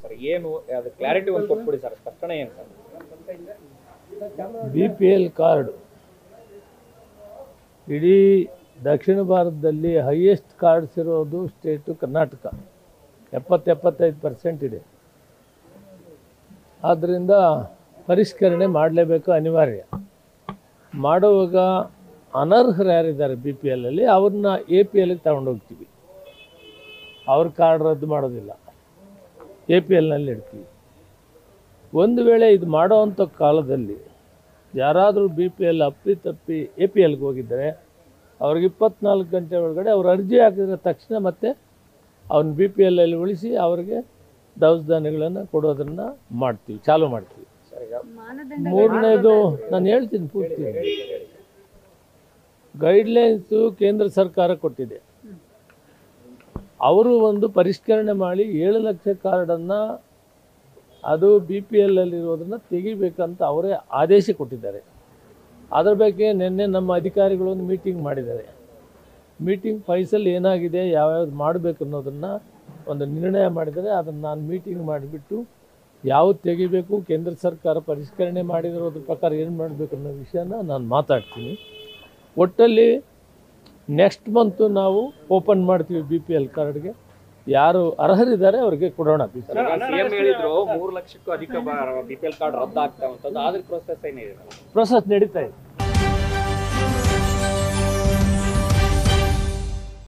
Sir ಏನು ಅದು clarity ಒಂದು ಕೊಟ್ಬಿಡಿ ಸರ್, ಸ್ಪಷ್ಟನೆ ಏನು ಸರ್? BPL ಕಾರ್ಡ್ ಇಡೀ ದಕ್ಷಿಣ ಭಾರತದಲ್ಲಿ ಹೈಯೆಸ್ಟ್ ಕಾರ್ಡ್ಸ್ ಇರೋದು ಸ್ಟೇಟು ಕರ್ನಾಟಕ, 70-75% ಇದೆ. ಆದ್ದರಿಂದ ಪರಿಷ್ಕರಣೆ ಮಾಡಲೇಬೇಕು, ಅನಿವಾರ್ಯ. ಮಾಡುವಾಗ ಅನರ್ಹರು ಯಾರಿದ್ದಾರೆ BPLಲ್ಲಿ ಅವ್ರನ್ನ APLಗೆ ತಗೊಂಡೋಗ್ತೀವಿ. ಅವ್ರ ಕಾರ್ಡ್ ರದ್ದು ಮಾಡೋದಿಲ್ಲ, APLನಲ್ಲಿ ಇಡ್ತೀವಿ. ಒಂದು ವೇಳೆ ಇದು ಮಾಡೋವಂಥ ಕಾಲದಲ್ಲಿ ಯಾರಾದರೂ BPL ಅಪ್ಪಿತಪ್ಪಿ APLಗೆ ಹೋಗಿದ್ದರೆ ಅವ್ರಿಗೆ 24 ಗಂಟೆ ಒಳಗಡೆ ಅವ್ರು ಅರ್ಜಿ ಹಾಕಿದ್ರೆ ತಕ್ಷಣ ಮತ್ತೆ ಅವ್ನ BPLಲ್ಲಿ ಉಳಿಸಿ ಅವ್ರಿಗೆ ದವಸ ಧಾನ್ಯಗಳನ್ನು ಕೊಡೋದನ್ನು ಮಾಡ್ತೀವಿ, ಚಾಲೂ ಮಾಡ್ತೀವಿ. ಮೂರನೇದು ನಾನು ಹೇಳ್ತೀನಿ ಪೂರ್ತಿ. ಗೈಡ್ಲೈನ್ಸು ಕೇಂದ್ರ ಸರ್ಕಾರ ಕೊಟ್ಟಿದೆ. ಅವರು ಒಂದು ಪರಿಷ್ಕರಣೆ ಮಾಡಿ 7 ಲಕ್ಷ ಕಾರ್ಡನ್ನು ಅದು BPLಲ್ಲಿರೋದನ್ನು ತೆಗಿಬೇಕಂತ ಅವರೇ ಆದೇಶ ಕೊಟ್ಟಿದ್ದಾರೆ. ಅದರ ಬಗ್ಗೆ ನಿನ್ನೆ ನಮ್ಮ ಅಧಿಕಾರಿಗಳು ಒಂದು ಮೀಟಿಂಗ್ ಮಾಡಿದ್ದಾರೆ. ಮೀಟಿಂಗ್ ಫೈಸಲ್ ಏನಾಗಿದೆ, ಯಾವ್ಯಾವ್ದು ಮಾಡಬೇಕು ಅನ್ನೋದನ್ನು ಒಂದು ನಿರ್ಣಯ ಮಾಡಿದರೆ ಅದನ್ನು ನಾನು ಮೀಟಿಂಗ್ ಮಾಡಿಬಿಟ್ಟು ಯಾವುದು ತೆಗಿಬೇಕು, ಕೇಂದ್ರ ಸರ್ಕಾರ ಪರಿಷ್ಕರಣೆ ಮಾಡಿರೋದ್ರ ಪ್ರಕಾರ ಏನು ಮಾಡಬೇಕು ಅನ್ನೋ ವಿಷಯನ ನಾನು ಮಾತಾಡ್ತೀನಿ. ಒಟ್ಟಲ್ಲಿ ನೆಕ್ಸ್ಟ್ ಮಂತು ನಾವು ಓಪನ್ ಮಾಡ್ತೀವಿ BPL ಕಾರ್ಡ್ಗೆ. ಯಾರು ಅರ್ಹರಿದ್ದಾರೆ ಅವ್ರಿಗೆ ಕೊಡೋಣ. ಸಿಎಂ ಹೇಳಿದ್ರು 3 ಲಕ್ಷಕ್ಕೂ ಅಧಿಕ BPL ಕಾರ್ಡ್ ರದ್ದಾಗ್ತಾವಂಥದ್ದು, ಆದ್ರೆ ಪ್ರೊಸೆಸ್ ಏನಿದೆ? ಪ್ರೊಸೆಸ್ ನಡೀತಾ ಇದೆ.